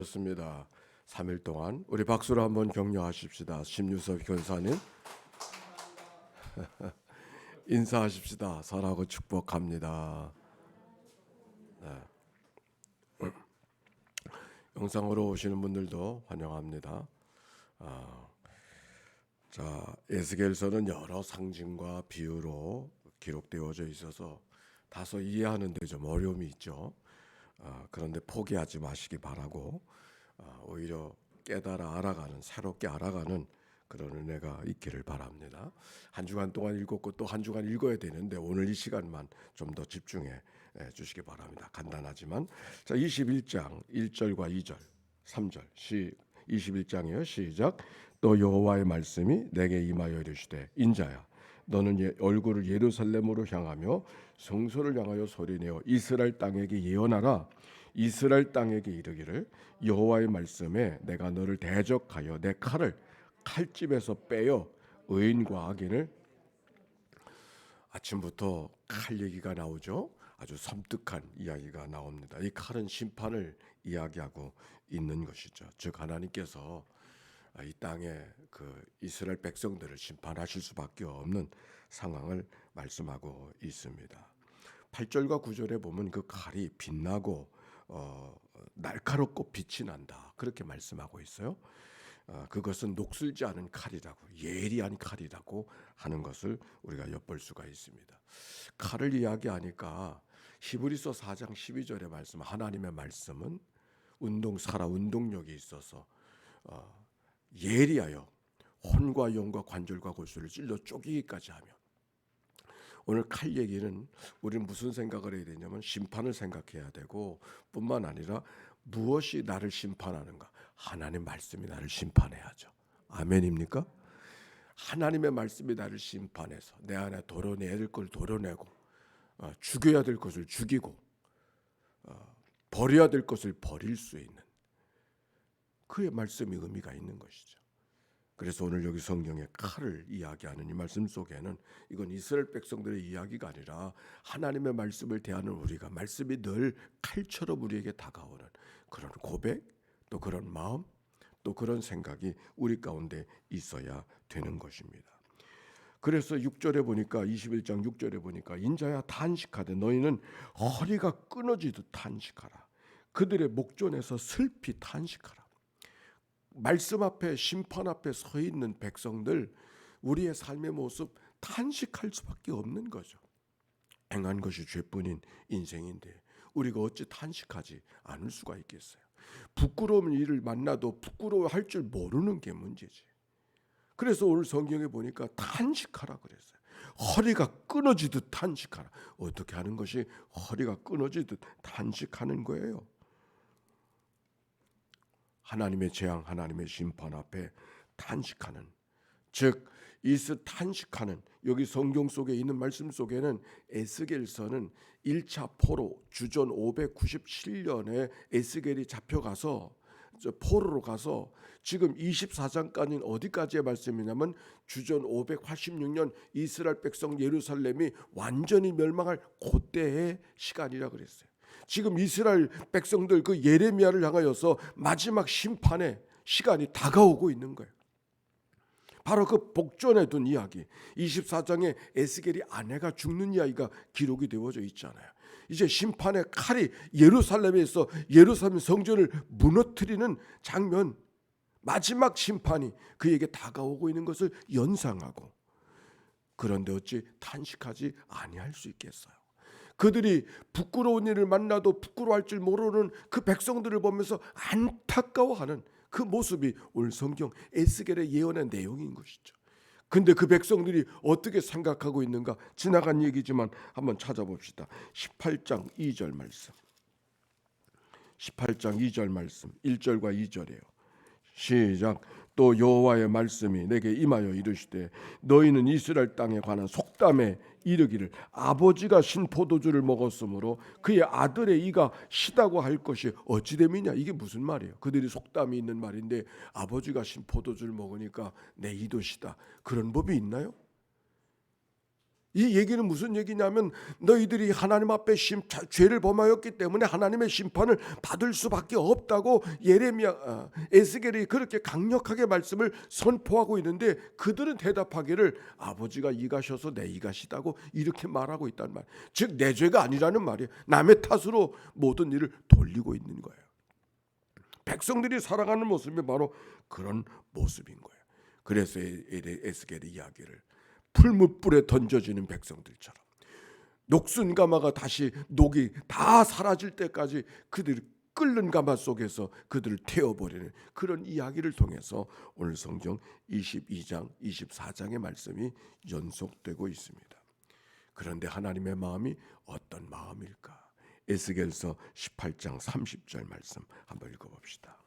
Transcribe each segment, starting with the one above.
좋습니다. 3일 동안 우리 박수로 한번 격려하십시다. 심유섭 교사님 인사하십시다. 사랑하고 축복합니다. 네. 영상으로 오시는 분들도 환영합니다. 자, 에스겔서는 여러 상징과 비유로 기록되어져 있어서 다소 이해하는 데 좀 어려움이 있죠. 그런데 포기하지 마시기 바라고 오히려 깨달아 알아가는, 새롭게 알아가는 그런 은혜가 있기를 바랍니다. 한 주간 동안 읽었고 또 한 주간 읽어야 되는데 오늘 이 시간만 좀 더 집중해 주시기 바랍니다. 간단하지만 자, 21장 1절과 2절 3절 21장이요. 시작. 또 여호와의 말씀이 내게 임하여 이르시되 인자야 너는 얼굴을 예루살렘으로 향하며 성소를 향하여 소리내어 이스라엘 땅에게 예언하라. 이스라엘 땅에게 이르기를 여호와의 말씀에 내가 너를 대적하여 내 칼을 칼집에서 빼어 의인과 악인을. 아침부터 칼 얘기가 나오죠. 아주 섬뜩한 이야기가 나옵니다. 이 칼은 심판을 이야기하고 있는 것이죠. 즉 하나님께서 이 땅에 그 이스라엘 백성들을 심판하실 수밖에 없는 상황을 말씀하고 있습니다. 8절과 9절에 보면 그 칼이 빛나고 날카롭고 빛이 난다. 그렇게 말씀하고 있어요. 그것은 녹슬지 않은 칼이라고, 예리한 칼이라고 하는 것을 우리가 엿볼 수가 있습니다. 칼을 이야기하니까 히브리서 4장 12절의 말씀, 하나님의 말씀은 운동력이 있어서 예리하여 혼과 영과 관절과 골수를 찔러 쪼개기까지 하며. 오늘 칼 얘기는 우리는 무슨 생각을 해야 되냐면 심판을 생각해야 되고, 뿐만 아니라 무엇이 나를 심판하는가? 하나님의 말씀이 나를 심판해야죠. 아멘입니까? 하나님의 말씀이 나를 심판해서 내 안에 도려내야 될 걸 도려내고, 죽여야 될 것을 죽이고, 버려야 될 것을 버릴 수 있는 그의 말씀이 의미가 있는 것이죠. 그래서 오늘 여기 성경에 칼을 이야기하는 이 말씀 속에는 이건 이스라엘 백성들의 이야기가 아니라 하나님의 말씀을 대하는 우리가, 말씀이 늘 칼처럼 우리에게 다가오는 그런 고백, 또 그런 마음, 또 그런 생각이 우리 가운데 있어야 되는 것입니다. 그래서 6절에 보니까, 21장 6절에 보니까 인자야 탄식하되 너희는 허리가 끊어지듯 탄식하라. 그들의 목전에서 슬피 탄식하라. 말씀 앞에, 심판 앞에 서 있는 백성들, 우리의 삶의 모습 탄식할 수밖에 없는 거죠. 행한 것이 죄뿐인 인생인데 우리가 어찌 탄식하지 않을 수가 있겠어요. 부끄러운 일을 만나도 부끄러워할 줄 모르는 게 문제지. 그래서 오늘 성경에 보니까 탄식하라 그랬어요. 허리가 끊어지듯 탄식하라. 어떻게 하는 것이 허리가 끊어지듯 탄식하는 거예요? 하나님의 재앙, 하나님의 심판 앞에 탄식하는, 즉 탄식하는, 여기 성경 속에 있는 말씀 속에는 에스겔서는 1차 포로, 주전 597년에 에스겔이 잡혀가서 포로로 가서 지금 24장까지는 어디까지의 말씀이냐면 주전 586년 이스라엘 백성 예루살렘이 완전히 멸망할 그때의 시간이라 그랬어요. 지금 이스라엘 백성들 그 예레미야를 향하여서 마지막 심판의 시간이 다가오고 있는 거예요. 바로 그 복전에 둔 이야기, 24장에 에스겔이 아내가 죽는 이야기가 기록이 되어져 있잖아요. 이제 심판의 칼이 예루살렘에서 예루살렘 성전을 무너뜨리는 장면, 마지막 심판이 그에게 다가오고 있는 것을 연상하고, 그런데 어찌 탄식하지 아니할 수 있겠어요? 그들이 부끄러운 일을 만나도 부끄러워할 줄 모르는 그 백성들을 보면서 안타까워하는 그 모습이 오늘 성경 에스겔의 예언의 내용인 것이죠. 근데 그 백성들이 어떻게 생각하고 있는가? 지나간 얘기지만 한번 찾아봅시다. 18장 2절 말씀. 18장 2절 말씀. 1절과 2절이에요. 시작. 또 여호와의 말씀이 내게 임하여 이르시되 너희는 이스라엘 땅에 관한 속담에 이르기를 아버지가 신 포도주를 먹었으므로 그의 아들의 이가 시다고 할 것이 어찌 됨이냐. 이게 무슨 말이에요? 그들이 속담이 있는 말인데 아버지가 신 포도주를 먹으니까 내 이도 시다. 그런 법이 있나요? 이 얘기는 무슨 얘기냐면 너희들이 하나님 앞에 죄를 범하였기 때문에 하나님의 심판을 받을 수밖에 없다고 에스겔이 그렇게 강력하게 말씀을 선포하고 있는데, 그들은 대답하기를 아버지가 이가셔서 내 이가시다고 이렇게 말하고 있단 말. 즉 내 죄가 아니라는 말이에요. 남의 탓으로 모든 일을 돌리고 있는 거예요. 백성들이 살아가는 모습이 바로 그런 모습인 거예요. 그래서 에스겔의 이야기를 풀무불에 던져지는 백성들처럼 녹슨 가마가 다시 녹이 다 사라질 때까지 그들이 끓는 가마 속에서 그들을 태워버리는 그런 이야기를 통해서 오늘 성경 22장 24장의 말씀이 연속되고 있습니다. 그런데 하나님의 마음이 어떤 마음일까? 에스겔서 18장 30절 말씀 한번 읽어봅시다.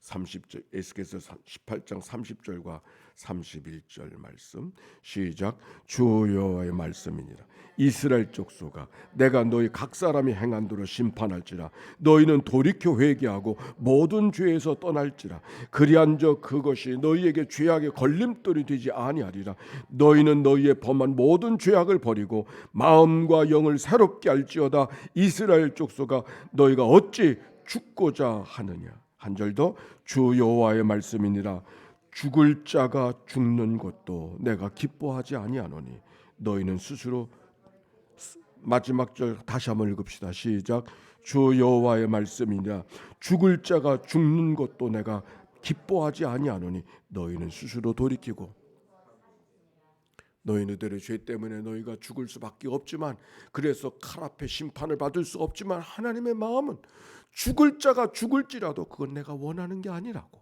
30절, 에스겔서 18장 30절과 31절 말씀 시작. 주 여호와의 말씀이니라. 이스라엘 족속아, 내가 너희 각 사람이 행한 대로 심판할지라. 너희는 돌이켜 회개하고 모든 죄에서 떠날지라. 그리한저 그것이 너희에게 죄악의 걸림돌이 되지 아니하리라. 너희는 너희의 범한 모든 죄악을 버리고 마음과 영을 새롭게 할지어다. 이스라엘 족속아, 너희가 어찌 죽고자 하느냐. 한 절 더. 주 여호와의 말씀이니라. 죽을 자가 죽는 것도 내가 기뻐하지 아니하노니 너희는 스스로. 마지막 절 다시 한번 읽읍시다. 시작. 주 여호와의 말씀이니라. 죽을 자가 죽는 것도 내가 기뻐하지 아니하노니 너희는 스스로 돌이키고. 너희들의 죄 때문에 너희가 죽을 수밖에 없지만, 그래서 칼 앞에 심판을 받을 수 없지만, 하나님의 마음은 죽을 자가 죽을지라도 그건 내가 원하는 게 아니라고.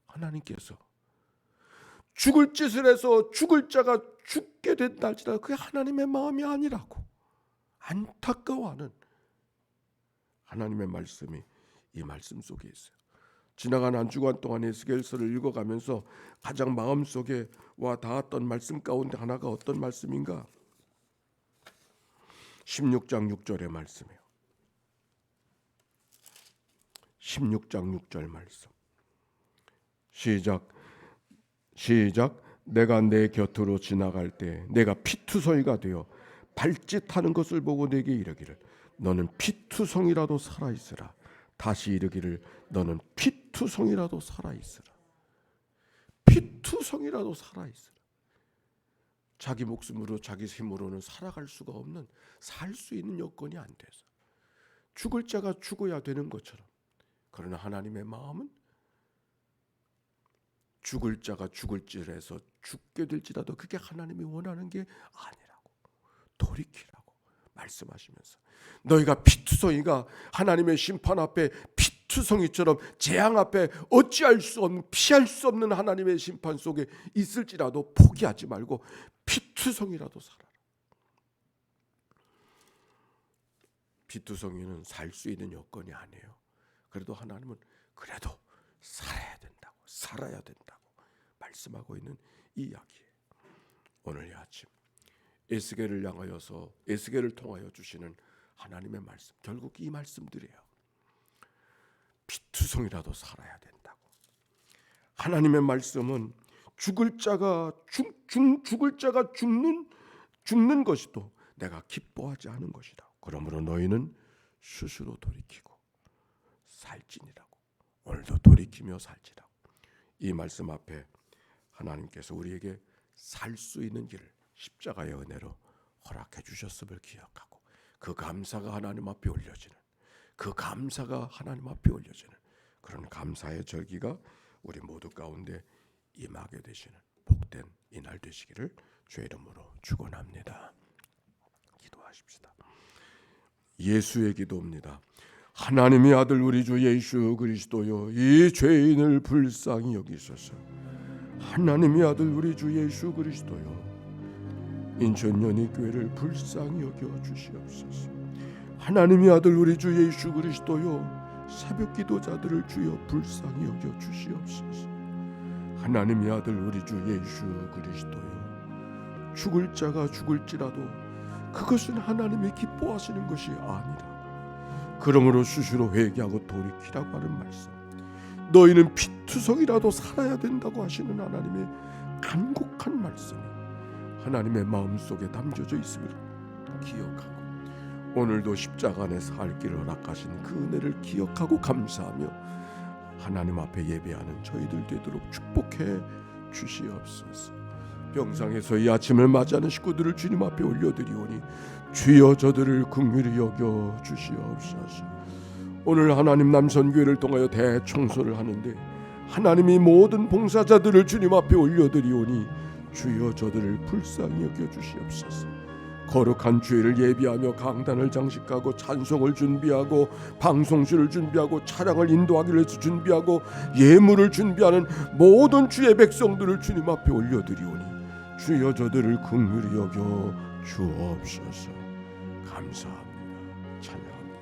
하나님께서 죽을 짓을 해서 죽을 자가 죽게 된다 할지라도 그게 하나님의 마음이 아니라고 안타까워하는 하나님의 말씀이 이 말씀 속에 있어요. 지나간 한 주간 동안 에스겔서를 읽어가면서 가장 마음속에 와 닿았던 말씀 가운데 하나가 어떤 말씀인가? 16장 6절의 말씀이에요. 16장 6절 말씀 시작. 내가 내 곁으로 지나갈 때 내가 피투성이가 되어 발짓하는 것을 보고 내게 이르기를 너는 피투성이라도 살아있으라. 다시 이르기를 너는 피투성이라도 살아있으라. 피투성이라도 살아있으라. 자기 목숨으로 자기 힘으로는 살아갈 수가 없는, 살 수 있는 여건이 안 돼서 죽을 자가 죽어야 되는 것처럼, 그러나 하나님의 마음은 죽을 자가 죽을지라서 죽게 될지라도 그게 하나님이 원하는 게 아니라고 돌이키라고 말씀하시면서, 너희가 피투성이가 하나님의 심판 앞에 피투성이처럼 재앙 앞에 어찌할 수 없는, 피할 수 없는 하나님의 심판 속에 있을지라도 포기하지 말고 피투성이라도 살아라. 피투성이는 살 수 있는 여건이 아니에요. 그래도 하나님은 그래도 살아야 된다고 말씀하고 있는 이 이야기예요. 오늘 이 아침 에스겔을 향하여서, 에스겔을 통하여 주시는 하나님의 말씀, 결국 이 말씀들이에요. 피투성이라도 살아야 된다고. 하나님의 말씀은 죽을 자가 죽는 것이도 내가 기뻐하지 않은 것이다. 그러므로 너희는 스스로 돌이키고 살지니라고. 오늘도 돌이키며 살지라고. 이 말씀 앞에 하나님께서 우리에게 살 수 있는 길을 십자가의 은혜로 허락해 주셨음을 기억하고, 그 감사가 하나님 앞에 올려지는, 그 감사가 하나님 앞에 올려지는 그런 감사의 절기가 우리 모두 가운데 임하게 되시는 복된 이날 되시기를 주의 이름으로 축원합니다. 기도하십시다. 예수의 기도입니다. 하나님의 아들 우리 주 예수 그리스도여, 이 죄인을 불쌍히 여기소서. 하나님의 아들 우리 주 예수 그리스도여, 인천연희교회를 불쌍히 여겨 주시옵소서. 하나님의 아들 우리 주 예수 그리스도여, 새벽 기도자들을 주여 불쌍히 여겨 주시옵소서. 하나님의 아들 우리 주 예수 그리스도여, 죽을 자가 죽을지라도 그것은 하나님이 기뻐하시는 것이 아니라, 그러므로 스스로 회개하고 돌이키라고 하는 말씀, 너희는 피투성이라도 살아야 된다고 하시는 하나님의 간곡한 말씀이 하나님의 마음속에 담겨져 있음을 기억하고 오늘도 십자가 안에 살 길을 허락하신 그 은혜를 기억하고 감사하며 하나님 앞에 예배하는 저희들 되도록 축복해 주시옵소서. 병상에서 이 아침을 맞이하는 식구들을 주님 앞에 올려드리오니 주여 저들을 긍휼히 여겨 주시옵소서. 오늘 하나님 남선교회를 통하여 대청소를 하는데 하나님이 모든 봉사자들을 주님 앞에 올려드리오니 주여 저들을 불쌍히 여겨 주시옵소서. 거룩한 주일을 예비하며 강단을 장식하고 찬송을 준비하고 방송실을 준비하고 차량을 인도하기 위해서 준비하고 예물을 준비하는 모든 주의 백성들을 주님 앞에 올려드리오니 주여 저들을 긍휼히 여겨 주옵소서. 감사합니다. 찬양합니다.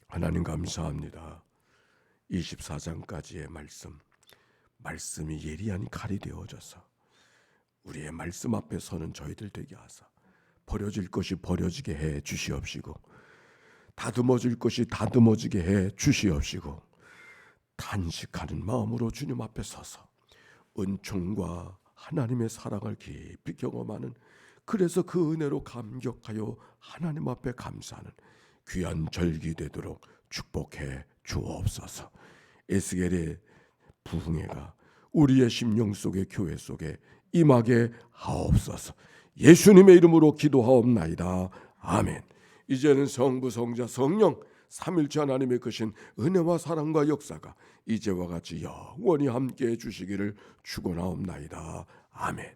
하나님 감사합니다. 24장까지의 말씀이 예리한 칼이 되어져서 우리의 말씀 앞에 서는 저희들 되게 하사 버려질 것이 버려지게 해 주시옵시고 다듬어질 것이 다듬어지게 해 주시옵시고 탄식하는 마음으로 주님 앞에 서서 은총과 하나님의 사랑을 깊이 경험하는, 그래서 그 은혜로 감격하여 하나님 앞에 감사하는 귀한 절기 되도록 축복해 주옵소서. 에스겔의 부흥회가 우리의 심령 속에 교회 속에 임하게 하옵소서. 예수님의 이름으로 기도하옵나이다. 아멘. 이제는 성부 성자 성령 삼일체 하나님의 크신 은혜와 사랑과 역사가 이제와 같이 영원히 함께해 주시기를 축원하옵나이다. 아멘.